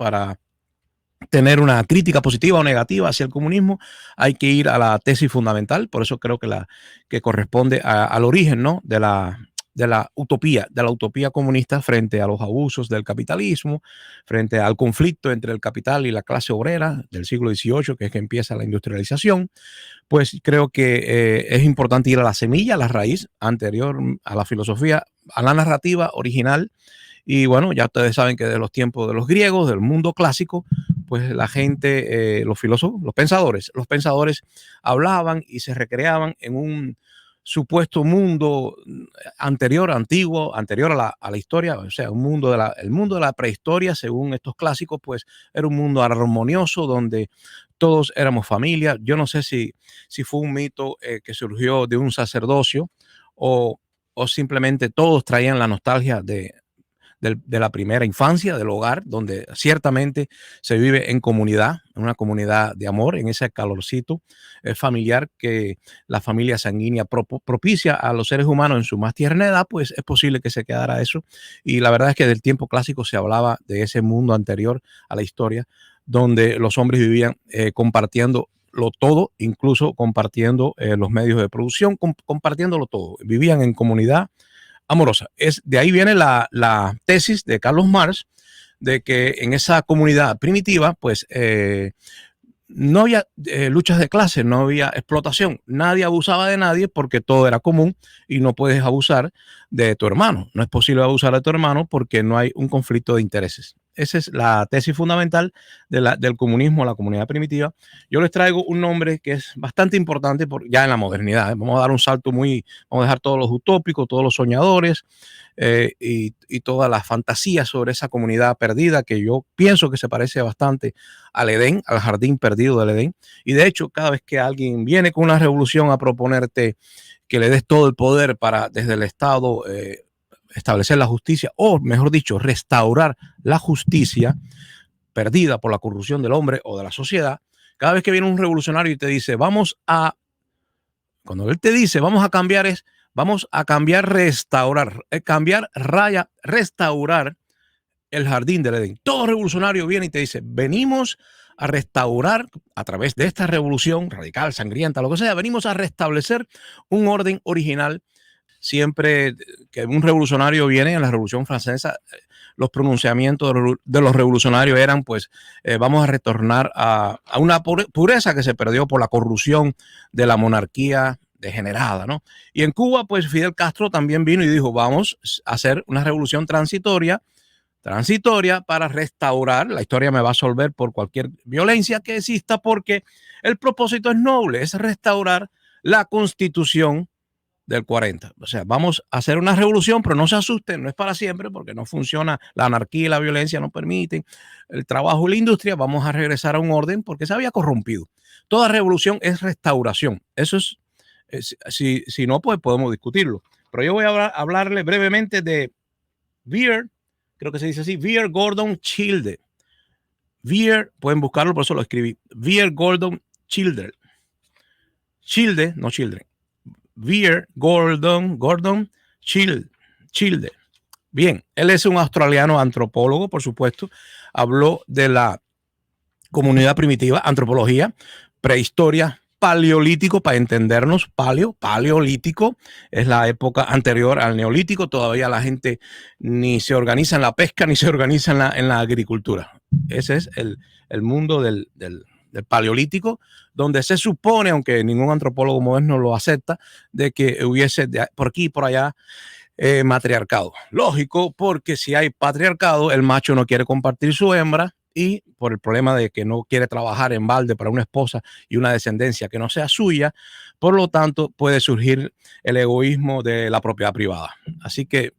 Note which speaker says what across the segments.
Speaker 1: para tener una crítica positiva o negativa hacia el comunismo, hay que ir a la tesis fundamental. Por eso creo que corresponde al origen, ¿no?, de la utopía comunista frente a los abusos del capitalismo, frente al conflicto entre el capital y la clase obrera del siglo XVIII, que es que empieza la industrialización. Pues creo que es importante ir a la semilla, a la raíz anterior a la filosofía, a la narrativa original. Y bueno, ya ustedes saben que de los tiempos de los griegos, del mundo clásico, pues la gente, los filósofos, los pensadores hablaban y se recreaban en un supuesto mundo antiguo, anterior a la historia, o sea, el mundo de la prehistoria, según estos clásicos, pues era un mundo armonioso donde todos éramos familia. Yo no sé si fue un mito que surgió de un sacerdocio o, o simplemente todos traían la nostalgia de la primera infancia, del hogar, donde ciertamente se vive en comunidad, en una comunidad de amor, en ese calorcito familiar que la familia sanguínea propicia a los seres humanos en su más tierna edad. Pues es posible que se quedara eso. Y la verdad es que del tiempo clásico se hablaba de ese mundo anterior a la historia, donde los hombres vivían compartiendo lo todo, incluso compartiendo los medios de producción, compartiéndolo todo. Vivían en comunidad amorosa. De ahí viene la tesis de Carlos Marx de que en esa comunidad primitiva, pues no había luchas de clase, no había explotación, nadie abusaba de nadie porque todo era común y no puedes abusar de tu hermano. No es posible abusar de tu hermano porque no hay un conflicto de intereses. Esa es la tesis fundamental del comunismo, la comunidad primitiva. Yo les traigo un nombre que es bastante importante ya en la modernidad. Vamos a dar un salto vamos a dejar todos los utópicos, todos los soñadores y todas las fantasías sobre esa comunidad perdida que yo pienso que se parece bastante al Edén, al jardín perdido del Edén. Y de hecho, cada vez que alguien viene con una revolución a proponerte que le des todo el poder para desde el Estado establecer la justicia, o mejor dicho, restaurar la justicia perdida por la corrupción del hombre o de la sociedad, cada vez que viene un revolucionario y te dice, cuando él te dice, vamos a cambiar, restaurar, restaurar el jardín del Edén. Todo revolucionario viene y te dice, venimos a restaurar a través de esta revolución radical, sangrienta, lo que sea, venimos a restablecer un orden original. Siempre que un revolucionario viene en la Revolución Francesa, los pronunciamientos de los revolucionarios eran, pues, vamos a retornar a una pureza que se perdió por la corrupción de la monarquía degenerada, ¿no? Y en Cuba, pues, Fidel Castro también vino y dijo, vamos a hacer una revolución transitoria para restaurar. La historia me va a absolver por cualquier violencia que exista porque el propósito es noble, es restaurar la Constitución del 40. O sea, vamos a hacer una revolución, pero no se asusten, no es para siempre porque no funciona, la anarquía y la violencia no permiten el trabajo y la industria. Vamos a regresar a un orden porque se había corrompido. Toda revolución es restauración. Eso si no, pues podemos discutirlo. Pero yo voy a hablarle brevemente de Vere, creo que se dice así, Vere Gordon Childe. Vere, pueden buscarlo, por eso lo escribí. Vere Gordon Childe. Childe, no Children. Vere Gordon Childe. Bien, él es un australiano antropólogo, por supuesto. Habló de la comunidad primitiva, antropología, prehistoria, paleolítico, para entendernos, paleolítico, es la época anterior al neolítico. Todavía la gente ni se organiza en la pesca, ni se organiza en la agricultura. Ese es el mundo del paleolítico, donde se supone, aunque ningún antropólogo moderno lo acepta, de que hubiese por aquí y por allá matriarcado. Lógico, porque si hay patriarcado, el macho no quiere compartir su hembra y por el problema de que no quiere trabajar en balde para una esposa y una descendencia que no sea suya, por lo tanto puede surgir el egoísmo de la propiedad privada. Así que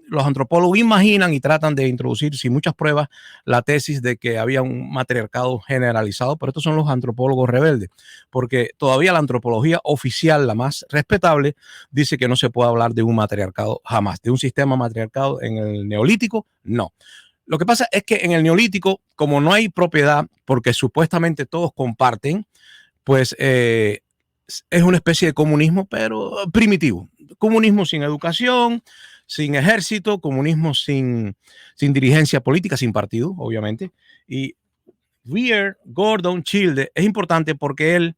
Speaker 1: los antropólogos imaginan y tratan de introducir sin muchas pruebas la tesis de que había un matriarcado generalizado, pero estos son los antropólogos rebeldes, porque todavía la antropología oficial, la más respetable, dice que no se puede hablar de un matriarcado jamás, de un sistema matriarcado en el neolítico, no. Lo que pasa es que en el neolítico, como no hay propiedad, porque supuestamente todos comparten, pues es una especie de comunismo, pero primitivo. Comunismo sin educación, sin ejército, comunismo sin dirigencia política, sin partido, obviamente. Y Weir Gordon Childe es importante porque él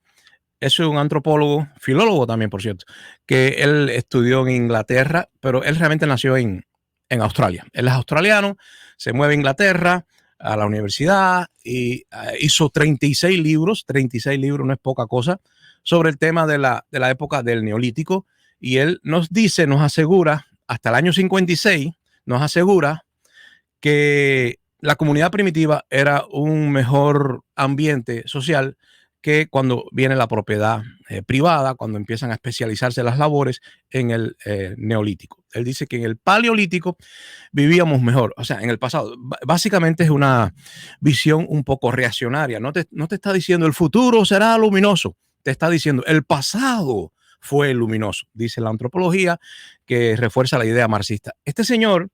Speaker 1: es un antropólogo, filólogo también, por cierto, que él estudió en Inglaterra, pero él realmente nació en Australia. Él es australiano, se mueve a Inglaterra, a la universidad y hizo 36 libros, 36 libros, no es poca cosa, sobre el tema de la época del Neolítico. Y él nos dice, nos asegura, hasta el año 56, nos asegura que la comunidad primitiva era un mejor ambiente social que cuando viene la propiedad privada, cuando empiezan a especializarse las labores en el neolítico. Él dice que en el paleolítico vivíamos mejor, o sea, en el pasado. Básicamente es una visión un poco reaccionaria. No te está diciendo el futuro será luminoso, te está diciendo el pasado fue luminoso, dice la antropología, que refuerza la idea marxista. Este señor,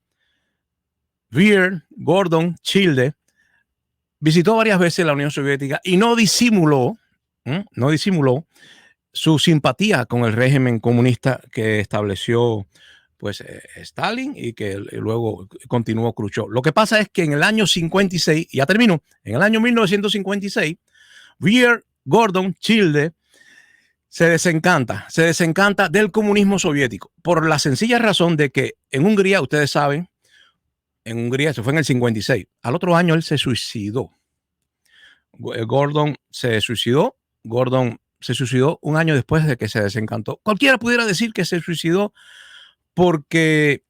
Speaker 1: Weir Gordon Childe, visitó varias veces la Unión Soviética y no disimuló su simpatía con el régimen comunista que estableció pues Stalin y que luego continuó Khrushchev. Lo que pasa es que en el año 56, ya termino, en el año 1956, Weir Gordon Childe se desencanta del comunismo soviético por la sencilla razón de que en Hungría, ustedes saben, en Hungría, eso fue en el 56, al otro año él se suicidó. Gordon se suicidó un año después de que se desencantó. Cualquiera pudiera decir que se suicidó porque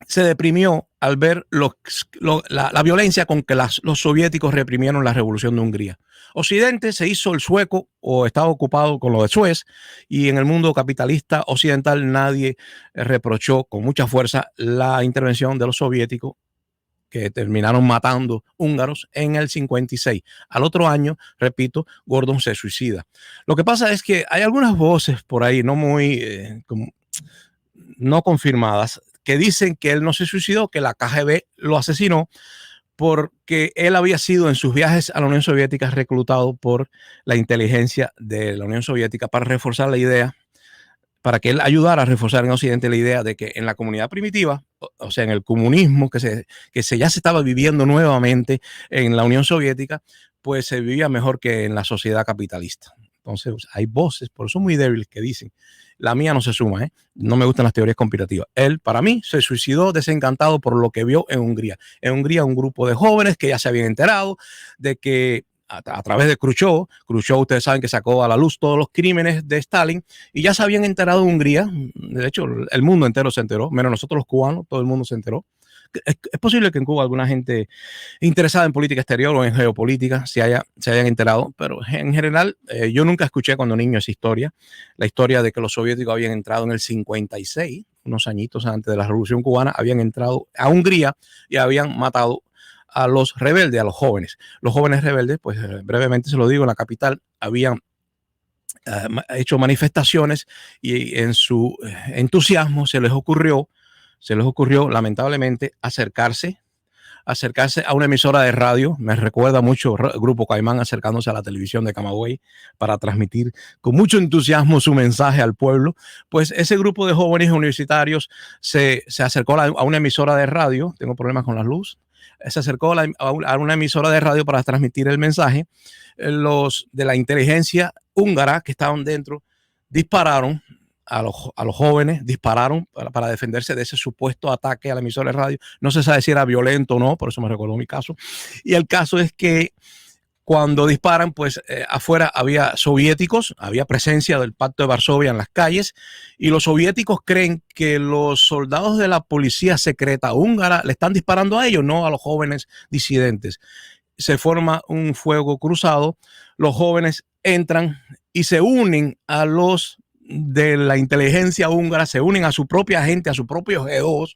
Speaker 1: se deprimió al ver la violencia con que los soviéticos reprimieron la revolución de Hungría. Occidente se hizo el sueco o estaba ocupado con lo de Suez, y en el mundo capitalista occidental nadie reprochó con mucha fuerza la intervención de los soviéticos, que terminaron matando húngaros en el 56. Al otro año, repito, Gordon se suicida. Lo que pasa es que hay algunas voces por ahí no muy no confirmadas que dicen que él no se suicidó, que la KGB lo asesinó porque él había sido en sus viajes a la Unión Soviética reclutado por la inteligencia de la Unión Soviética para reforzar la idea, para que él ayudara a reforzar en Occidente la idea de que en la comunidad primitiva, o sea, en el comunismo que ya se estaba viviendo nuevamente en la Unión Soviética, pues se vivía mejor que en la sociedad capitalista. Entonces hay voces, por eso son muy débiles, que dicen, la mía no se suma, no me gustan las teorías conspirativas. Él, para mí, se suicidó desencantado por lo que vio en Hungría. En Hungría, un grupo de jóvenes que ya se habían enterado de que a través de Khrushchev, ustedes saben que sacó a la luz todos los crímenes de Stalin, y ya se habían enterado en Hungría. De hecho, el mundo entero se enteró, menos nosotros los cubanos, todo el mundo se enteró. Es posible que en Cuba alguna gente interesada en política exterior o en geopolítica se hayan enterado, pero en general yo nunca escuché cuando niño esa historia, la historia de que los soviéticos habían entrado en el 56, unos añitos antes de la Revolución Cubana, habían entrado a Hungría y habían matado a los rebeldes, a los jóvenes. Los jóvenes rebeldes, pues brevemente se lo digo, en la capital habían hecho manifestaciones y en su entusiasmo se les ocurrió lamentablemente acercarse a una emisora de radio. Me recuerda mucho el Grupo Caimán acercándose a la televisión de Camagüey para transmitir con mucho entusiasmo su mensaje al pueblo. Pues ese grupo de jóvenes universitarios se acercó a una emisora de radio. Tengo problemas con la luz. Se acercó a una emisora de radio para transmitir el mensaje. Los de la inteligencia húngara que estaban dentro dispararon a los jóvenes, dispararon para defenderse de ese supuesto ataque a la emisora de radio. No se sabe si era violento o no, por eso me recordó mi caso. Y el caso es que cuando disparan, pues afuera había soviéticos, había presencia del Pacto de Varsovia en las calles, y los soviéticos creen que los soldados de la policía secreta húngara le están disparando a ellos, no a los jóvenes disidentes. Se forma un fuego cruzado, los jóvenes entran y se unen a los de la inteligencia húngara, se unen a su propia gente, a su propio G2,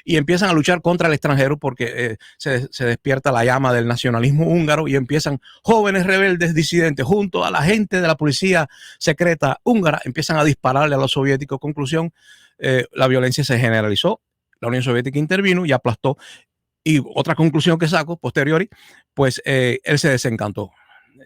Speaker 1: y empiezan a luchar contra el extranjero porque se despierta la llama del nacionalismo húngaro y empiezan jóvenes rebeldes disidentes junto a la gente de la policía secreta húngara, empiezan a dispararle a los soviéticos. Conclusión, la violencia se generalizó, la Unión Soviética intervino y aplastó. Y otra conclusión que saco posteriori, pues él se desencantó.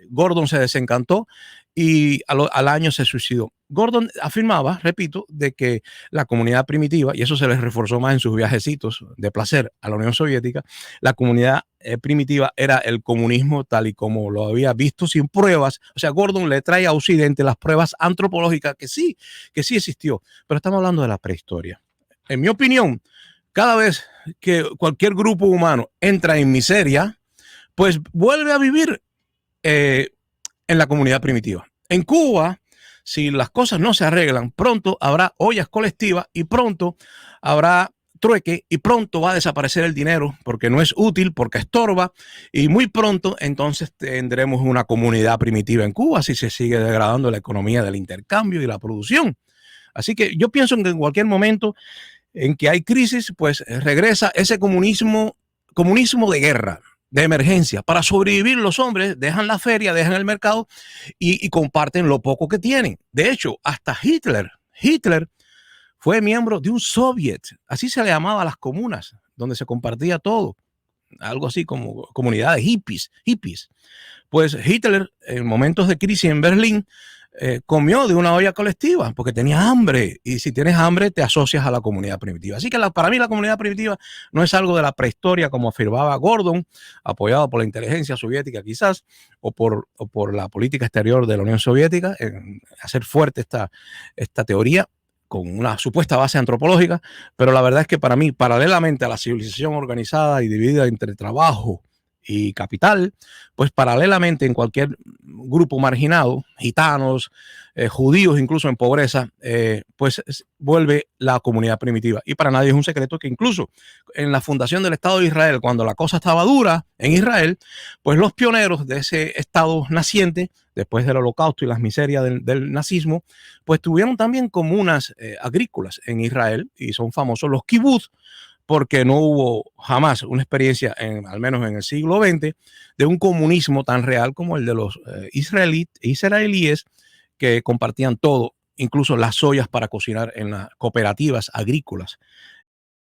Speaker 1: Gordon se desencantó y al año se suicidó. Gordon afirmaba, repito, de que la comunidad primitiva, y eso se les reforzó más en sus viajecitos de placer a la Unión Soviética, la comunidad primitiva era el comunismo tal y como lo había visto sin pruebas. O sea, Gordon le trae a Occidente las pruebas antropológicas que sí existió, pero estamos hablando de la prehistoria. En mi opinión, cada vez que cualquier grupo humano entra en miseria, pues vuelve a vivir en la comunidad primitiva. En Cuba, si las cosas no se arreglan, pronto habrá ollas colectivas y pronto habrá trueque y pronto va a desaparecer el dinero porque no es útil, porque estorba y muy pronto entonces tendremos una comunidad primitiva en Cuba si se sigue degradando la economía del intercambio y la producción. Así que yo pienso que en cualquier momento en que hay crisis, pues regresa ese comunismo de guerra, de emergencia. Para sobrevivir los hombres dejan la feria, dejan el mercado y comparten lo poco que tienen. De hecho, hasta Hitler fue miembro de un soviet, así se le llamaba a las comunas, donde se compartía todo, algo así como comunidades hippies. Pues Hitler, en momentos de crisis en Berlín, comió de una olla colectiva porque tenía hambre, y si tienes hambre te asocias a la comunidad primitiva. Así que para mí la comunidad primitiva no es algo de la prehistoria como afirmaba Gordon, apoyado por la inteligencia soviética quizás, o por la política exterior de la Unión Soviética, en hacer fuerte esta teoría con una supuesta base antropológica, pero la verdad es que para mí, paralelamente a la civilización organizada y dividida entre trabajo y capital, pues paralelamente en cualquier grupo marginado, gitanos, judíos incluso en pobreza, pues vuelve la comunidad primitiva. Y para nadie es un secreto que incluso en la fundación del Estado de Israel, cuando la cosa estaba dura en Israel, pues los pioneros de ese Estado naciente, después del Holocausto y las miserias del nazismo, pues tuvieron también comunas agrícolas en Israel y son famosos los kibbutz, porque no hubo jamás una experiencia, al menos en el siglo XX, de un comunismo tan real como el de los israelíes que compartían todo, incluso las ollas para cocinar en las cooperativas agrícolas